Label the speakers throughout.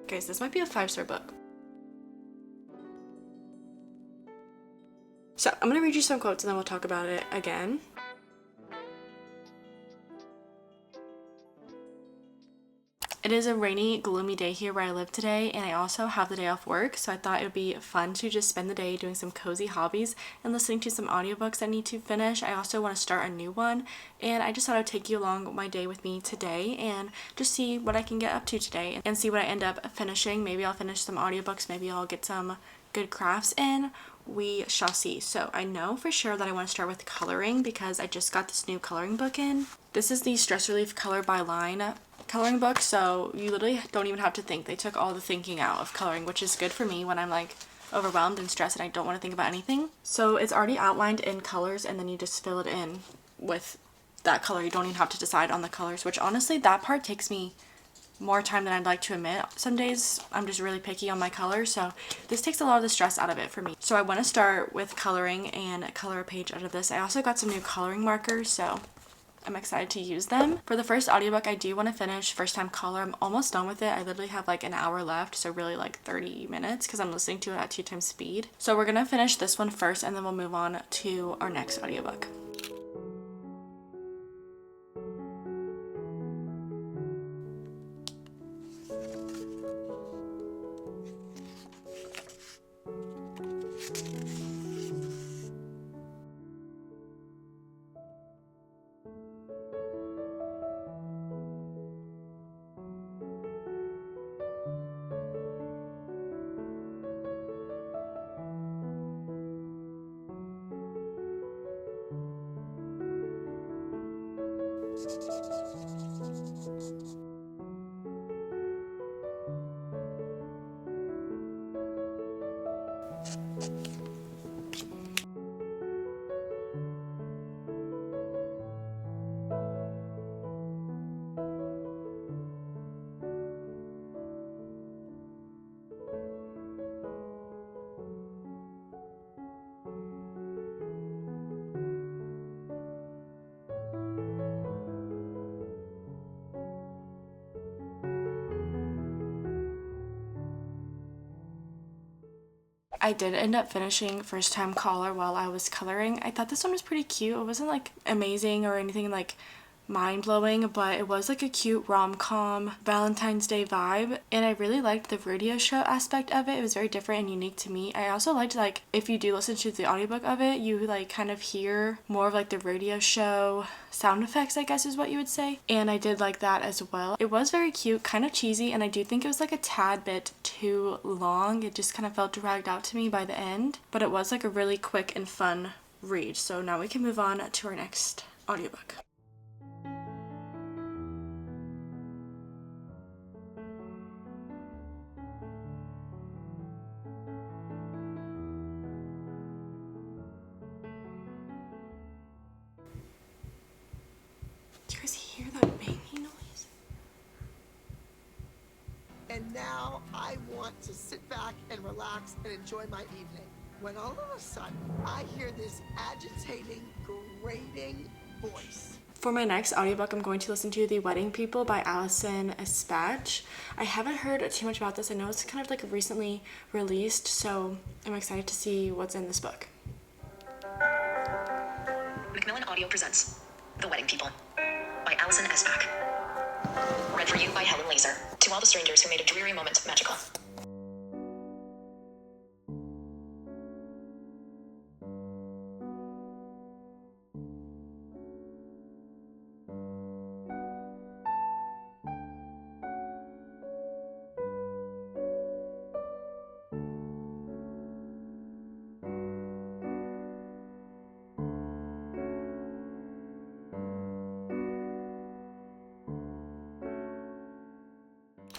Speaker 1: Guys, this might be a 5-star book. So I'm gonna read you some quotes and then we'll talk about it again. It is a rainy, gloomy day here where I live today, and I also have the day off work, so I thought it would be fun to just spend the day doing some cozy hobbies and listening to some audiobooks I need to finish. I also want to start a new one, and I just thought I'd take you along my day with me today and just see what I can get up to today and see what I end up finishing. Maybe I'll finish some audiobooks, maybe I'll get some good crafts in. We shall see. So I know for sure that I want to start with coloring because I just got this new coloring book in. This is the Stress Relief Color by Line coloring book, so you literally don't even have to think. They took all the thinking out of coloring, which is good for me when I'm like overwhelmed and stressed and I don't want to think about anything. So it's already outlined in colors and then you just fill it in with that color. You don't even have to decide on the colors, which honestly that part takes me more time than I'd like to admit. Some days I'm just really picky on my colors, so this takes a lot of the stress out of it for me. So I want to start with coloring and color a page out of this. I also got some new coloring markers, so I'm excited to use them. For the first audiobook, I do want to finish First Time Caller. I'm almost done with it. I literally have like an hour left, so really like 30 minutes because I'm listening to it at 2x speed. So we're gonna finish this one first and then we'll move on to our next audiobook. I did end up finishing First Time Caller while I was coloring. I thought this one was pretty cute. It wasn't like amazing or anything like mind-blowing, but it was like a cute rom-com Valentine's Day vibe, and I really liked the radio show aspect of it. It was very different and unique to me. I also liked, like, if you do listen to the audiobook of it, you like kind of hear more of like the radio show sound effects, I guess is what you would say, and I did like that as well. It was very cute, kind of cheesy, and I do think it was like a tad bit too long. It just kind of felt dragged out to me by the end, but it was like a really quick and fun read. So now we can move on to our next audiobook. Do you guys hear that banging noise?
Speaker 2: And now I want to sit back and relax and enjoy my evening. When all of a sudden, I hear this agitating, grating voice.
Speaker 1: For my next audiobook, I'm going to listen to The Wedding People by Allison Espach. I haven't heard too much about this. I know it's kind of like recently released, so I'm excited to see what's in this book.
Speaker 3: Macmillan Audio presents The Wedding People by Allison Espach. Read for you by Helen Laser. To all the strangers who made a dreary moment magical.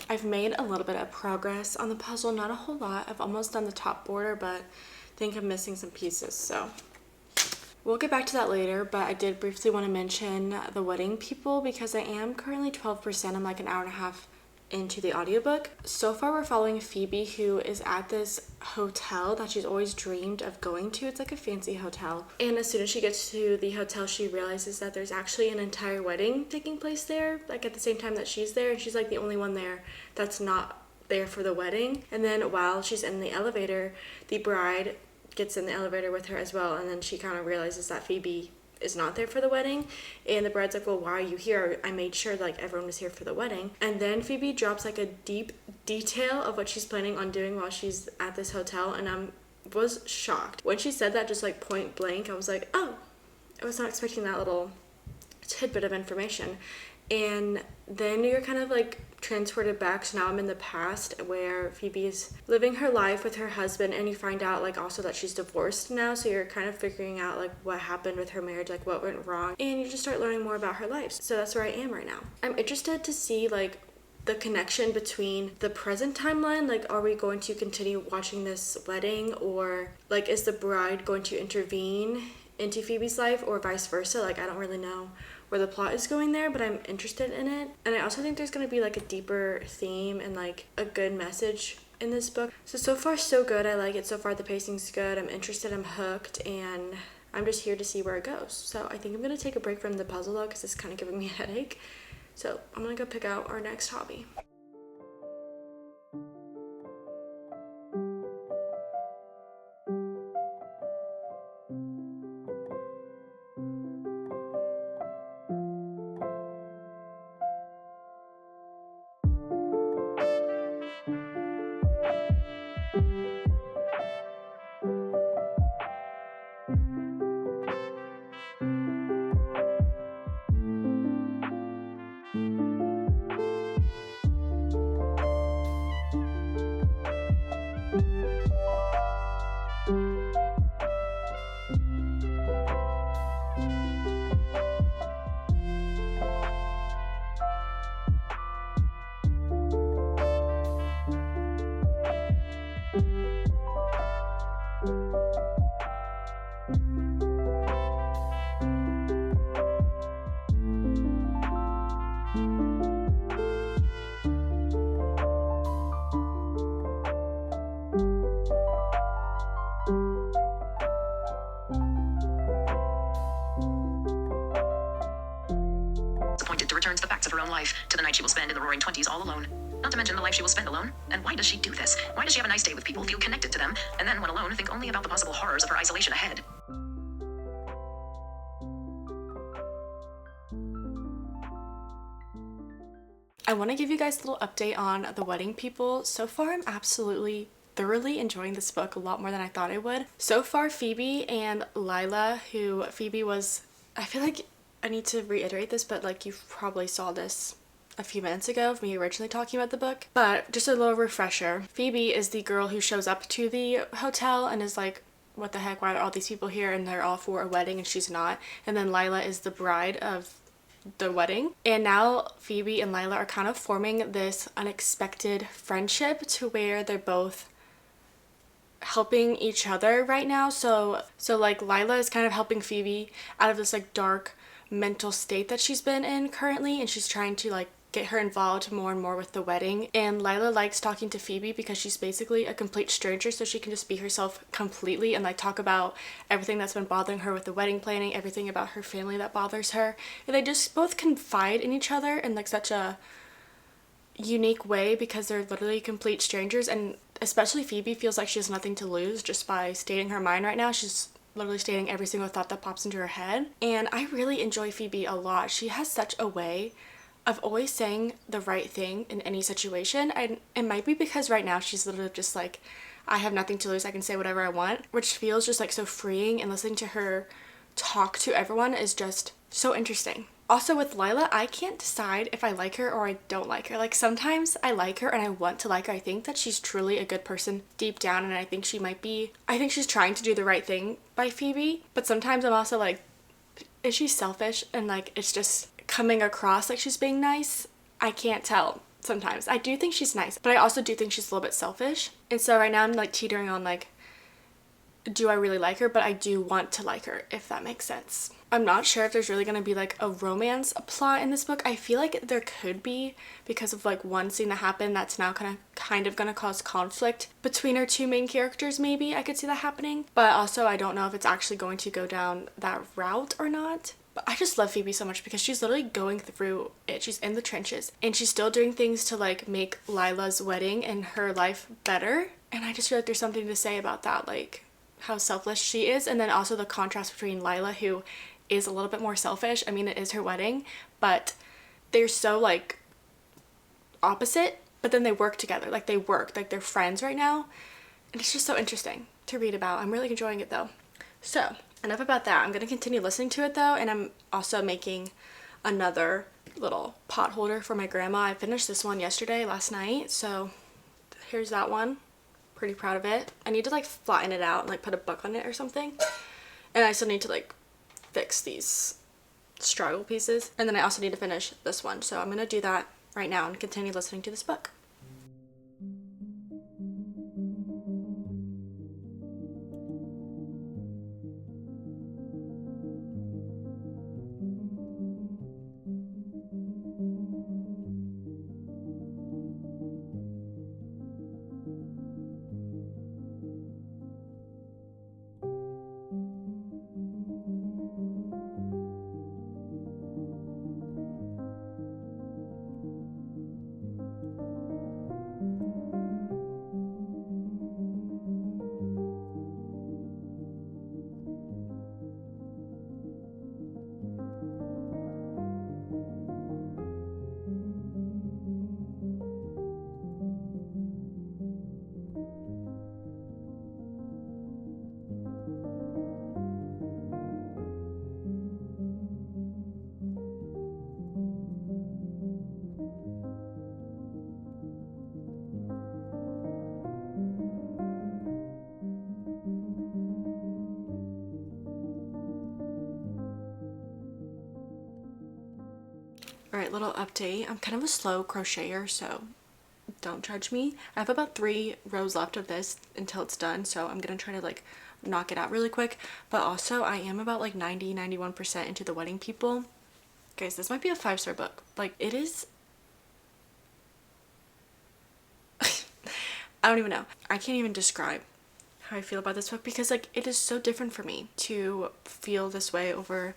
Speaker 1: I've made a little bit of progress on the puzzle, not a whole lot. I've almost done the top border, but I think I'm missing some pieces, so we'll get back to that later. But I did briefly want to mention The Wedding People because I am currently 12%. I'm like an hour and a half into the audiobook. So far we're following Phoebe, who is at this hotel that she's always dreamed of going to. It's like a fancy hotel, and as soon as she gets to the hotel, she realizes that there's actually an entire wedding taking place there, like at the same time that she's there, and she's like the only one there that's not there for the wedding. And then while she's in the elevator, the bride gets in the elevator with her as well, and then she kind of realizes that Phoebe is not there for the wedding, and the bride's like, well, why are you here? I made sure like everyone was here for the wedding. And then Phoebe drops like a deep detail of what she's planning on doing while she's at this hotel, and I was shocked when she said that, just like point blank. I was like, oh, I was not expecting that little tidbit of information. And then you're kind of like transported back, so now I'm in the past where Phoebe's living her life with her husband, and you find out like also that she's divorced now, so you're kind of figuring out like what happened with her marriage, like what went wrong, and you just start learning more about her life. So that's where I am right now. I'm interested to see like the connection between the present timeline, like are we going to continue watching this wedding, or like is the bride going to intervene into Phoebe's life, or vice versa. Like I don't really know where the plot is going there, but I'm interested in it. And I also think there's going to be like a deeper theme and like a good message in this book. So far so good. I like it so far. The pacing's good. I'm interested, I'm hooked, and I'm just here to see where it goes. So I think I'm going to take a break from the puzzle though, because it's kind of giving me a headache. So I'm going to go pick out our next hobby.
Speaker 3: Disappointed to return to the facts of her own life, to the night she will spend in the roaring 20s all alone. Not to mention the life she will spend alone. And why does she do this? Why does she have a nice day with people, feel connected to them, and then when alone think only about the possible horrors of her isolation ahead?
Speaker 1: I want to give you guys a little update on The Wedding People. So far, I'm absolutely thoroughly enjoying this book a lot more than I thought I would. So far, Phoebe and Lila, who Phoebe was, I feel like I need to reiterate this, but like you probably saw this a few minutes ago of me originally talking about the book. But just a little refresher. Phoebe is the girl who shows up to the hotel and is like, what the heck, why are all these people here? And they're all for a wedding and she's not. And then Lila is the bride of the wedding, and now Phoebe and Lila are kind of forming this unexpected friendship to where they're both helping each other right now. So like Lila is kind of helping Phoebe out of this like dark mental state that she's been in currently, and she's trying to like get her involved more and more with the wedding. And Lila likes talking to Phoebe because she's basically a complete stranger, so she can just be herself completely and like talk about everything that's been bothering her with the wedding planning, everything about her family that bothers her, and they just both confide in each other in like such a unique way because they're literally complete strangers. And especially Phoebe feels like she has nothing to lose just by stating her mind right now. She's literally stating every single thought that pops into her head, and I really enjoy Phoebe a lot. She has such a way of always saying the right thing in any situation, and it might be because right now she's literally just like, I have nothing to lose, I can say whatever I want, which feels just like so freeing, and listening to her talk to everyone is just so interesting. Also with Lila, I can't decide if I like her or I don't like her. Like sometimes I like her and I want to like her. I think that she's truly a good person deep down, and I think she's trying to do the right thing by Phoebe, but sometimes I'm also like, is she selfish and like it's just coming across like she's being nice? I can't tell sometimes. I do think she's nice, but I also do think she's a little bit selfish. And so right now I'm like teetering on like, do I really like her? But I do want to like her, if that makes sense. I'm not sure if there's really going to be like a romance plot in this book. I feel like there could be because of like one scene that happened that's now kind of going to cause conflict between our two main characters. Maybe I could see that happening, but also I don't know if it's actually going to go down that route or not. But I just love Phoebe so much because she's literally going through it. She's in the trenches and she's still doing things to like make Lila's wedding and her life better. And I just feel like there's something to say about that, like how selfless she is. And then also the contrast between Lila, who is a little bit more selfish. I mean, it is her wedding, but they're so like opposite, but then they work together. Like they work, like they're friends right now. And it's just so interesting to read about. I'm really enjoying it though. So enough about that. I'm going to continue listening to it though, and I'm also making another little pot holder for my grandma. I finished this one last night, so here's that one. Pretty proud of it. I need to like flatten it out and like put a book on it or something, and I still need to like fix these struggle pieces, and then I also need to finish this one, so I'm going to do that right now and continue listening to this book. Alright, little update. I'm kind of a slow crocheter, so don't judge me. I have about 3 rows left of this until it's done, so I'm gonna try to like knock it out really quick. But also I am about like 91% into the Wedding People. Guys, this might be a 5-star book. Like, it is I don't even know. I can't even describe how I feel about this book because like it is so different for me to feel this way over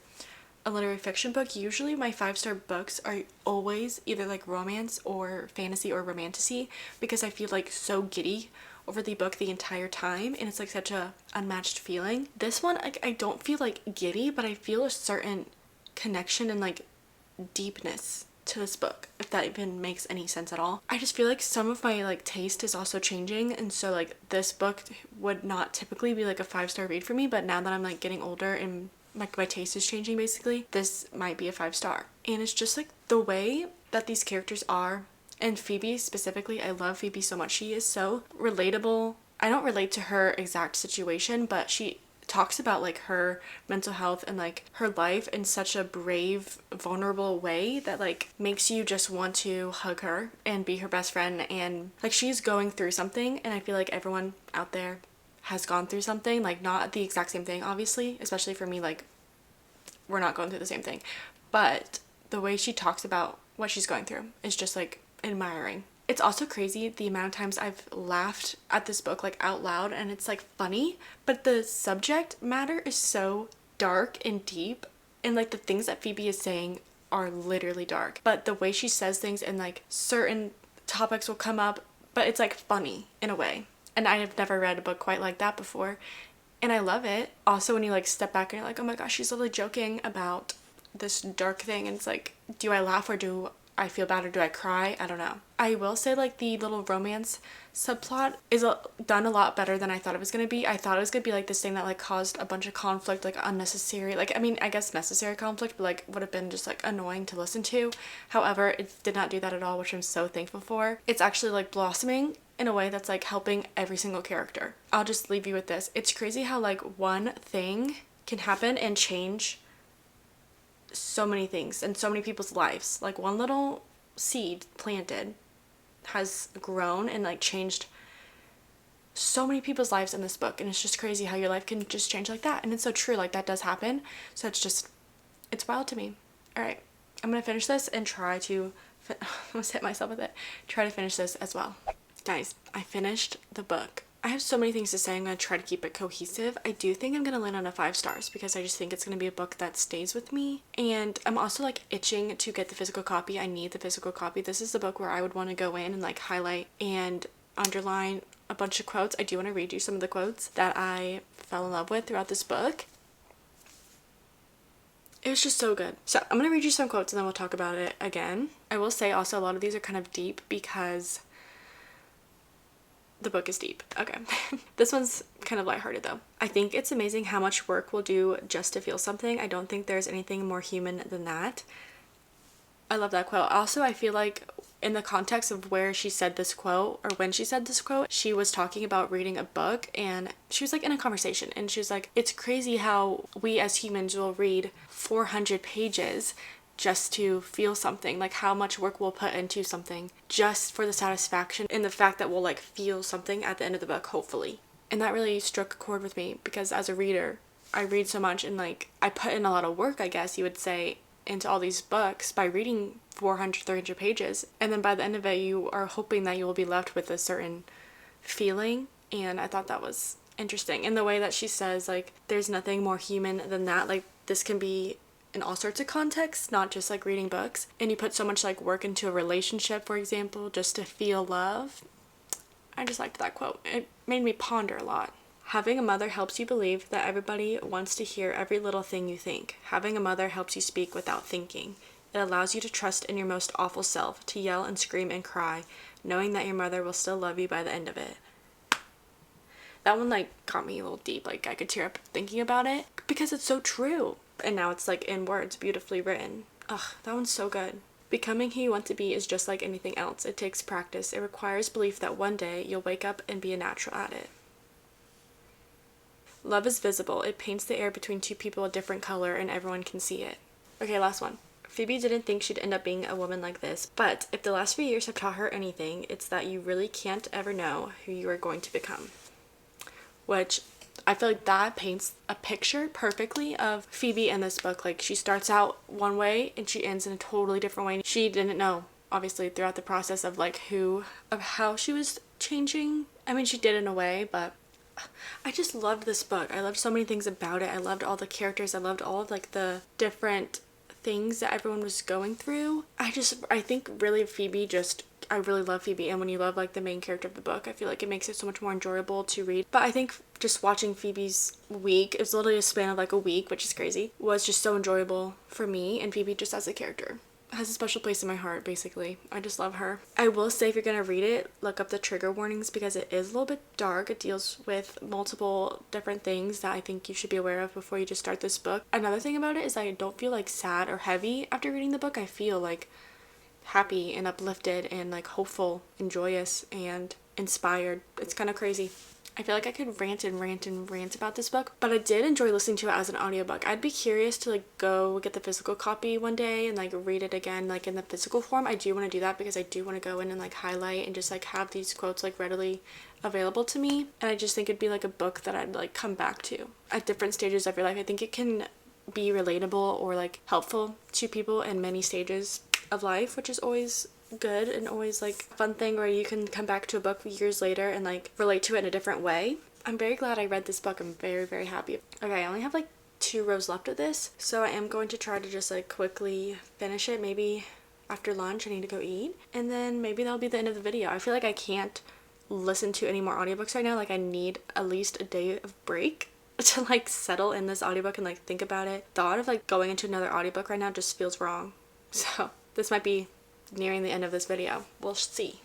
Speaker 1: a literary fiction book. Usually my 5-star books are always either like romance or fantasy or romantasy because I feel like so giddy over the book the entire time, and it's like such a unmatched feeling. This one, like, I don't feel like giddy, but I feel a certain connection and like deepness to this book, if that even makes any sense at all. I just feel like some of my like taste is also changing, and so like this book would not typically be like a 5-star read for me, but now that I'm like getting older and like my taste is changing, basically this might be a 5-star. And it's just like the way that these characters are, and Phoebe specifically. I love Phoebe so much. She is so relatable. I don't relate to her exact situation, but she talks about like her mental health and like her life in such a brave, vulnerable way that like makes you just want to hug her and be her best friend. And like she's going through something, and I feel like everyone out there has gone through something, like not the exact same thing obviously, especially for me, like we're not going through the same thing, but the way she talks about what she's going through is just like admiring. It's also crazy the amount of times I've laughed at this book like out loud, and it's like funny, but the subject matter is so dark and deep, and like the things that Phoebe is saying are literally dark, but the way she says things and like certain topics will come up, but it's like funny in a way. And I have never read a book quite like that before, and I love it. Also, when you like step back and you're like, oh my gosh, she's literally joking about this dark thing, and it's like, do I laugh or do I feel bad or do I cry? I don't know. I will say like the little romance subplot is done a lot better than I thought it was going to be. I thought it was going to be like this thing that like caused a bunch of conflict, like unnecessary, like I mean I guess necessary conflict, but like would have been just like annoying to listen to. However, it did not do that at all, which I'm so thankful for. It's actually like blossoming in a way that's like helping every single character. I'll just leave you with this. It's crazy how like one thing can happen and change so many things in so many people's lives. Like one little seed planted has grown and like changed so many people's lives in this book, and it's just crazy how your life can just change like that. And it's so true, like that does happen. So it's wild to me. All right, I'm gonna finish this and try to I almost hit myself with it. Try to finish this as well. Guys, I finished the book I have so many things to say. I'm going to try to keep it cohesive. I do think I'm going to land on a 5 stars because I just think it's going to be a book that stays with me. And I'm also like itching to get the physical copy. I need the physical copy. This is the book where I would want to go in and like highlight and underline a bunch of quotes. I do want to read you some of the quotes that I fell in love with throughout this book. It was just so good. So I'm going to read you some quotes and then we'll talk about it again. I will say also a lot of these are kind of deep because the book is deep. Okay. This one's kind of lighthearted though. I think it's amazing how much work we'll do just to feel something. I don't think there's anything more human than that. I love that quote. Also, I feel like in the context of where she said this quote, or when she said this quote, she was talking about reading a book and she was like in a conversation and she was like, it's crazy how we as humans will read 400 pages just to feel something, like how much work we'll put into something just for the satisfaction and the fact that we'll like feel something at the end of the book, hopefully. And that really struck a chord with me because as a reader, I read so much and like I put in a lot of work, I guess you would say, into all these books by reading 400, 300 pages. And then by the end of it, you are hoping that you will be left with a certain feeling. And I thought that was interesting. And the way that she says, like, there's nothing more human than that. Like, this can be in all sorts of contexts, not just like reading books. And you put so much like work into a relationship, for example, just to feel love. I just liked that quote. It made me ponder a lot. Having a mother helps you believe that everybody wants to hear every little thing you think. Having a mother helps you speak without thinking. It allows you to trust in your most awful self, to yell and scream and cry, knowing that your mother will still love you by the end of it. That one like got me a little deep, like I could tear up thinking about it because it's so true. And now it's like in words, beautifully written. Ugh, that one's so good. Becoming who you want to be is just like anything else. It takes practice. It requires belief that one day you'll wake up and be a natural at it. Love is visible. It paints the air between two people a different color and everyone can see it. Okay, last one. Phoebe didn't think she'd end up being a woman like this, but if the last few years have taught her anything, it's that you really can't ever know who you are going to become. Which I feel like that paints a picture perfectly of Phoebe in this book. Like, she starts out one way and she ends in a totally different way. She didn't know, obviously, throughout the process of like how she was changing. I mean, she did in a way, but I just loved this book. I loved so many things about it. I loved all the characters. I loved all of like the different things that everyone was going through. I think really Phoebe I really love Phoebe, and when you love like the main character of the book, I feel like it makes it so much more enjoyable to read. But I think just watching Phoebe's week, it was literally a span of like a week, which is crazy, was just so enjoyable for me, and Phoebe just as a character has a special place in my heart, basically. I just love her. I will say if you're gonna read it, look up the trigger warnings because it is a little bit dark. It deals with multiple different things that I think you should be aware of before you just start this book. Another thing about it is I don't feel like sad or heavy after reading the book. I feel like happy and uplifted and like hopeful and joyous and inspired. It's kind of crazy. I feel like I could rant and rant and rant about this book, but I did enjoy listening to it as an audiobook. I'd be curious to like go get the physical copy one day and like read it again like in the physical form. I do want to do that because I do want to go in and like highlight and just like have these quotes like readily available to me. And I just think it'd be like a book that I'd like come back to at different stages of your life. I think it can be relatable or like helpful to people in many stages of life, which is always good and always like a fun thing where you can come back to a book years later and like relate to it in a different way. I'm very glad I read this book. I'm very, very happy. Okay, I only have like 2 rows left of this, so I am going to try to just like quickly finish it. Maybe after lunch I need to go eat, and then maybe that'll be the end of the video. I feel like I can't listen to any more audiobooks right now. Like I need at least a day of break to like settle in this audiobook and like think about it. Thought of like going into another audiobook right now just feels wrong. So this might be nearing the end of this video. We'll see.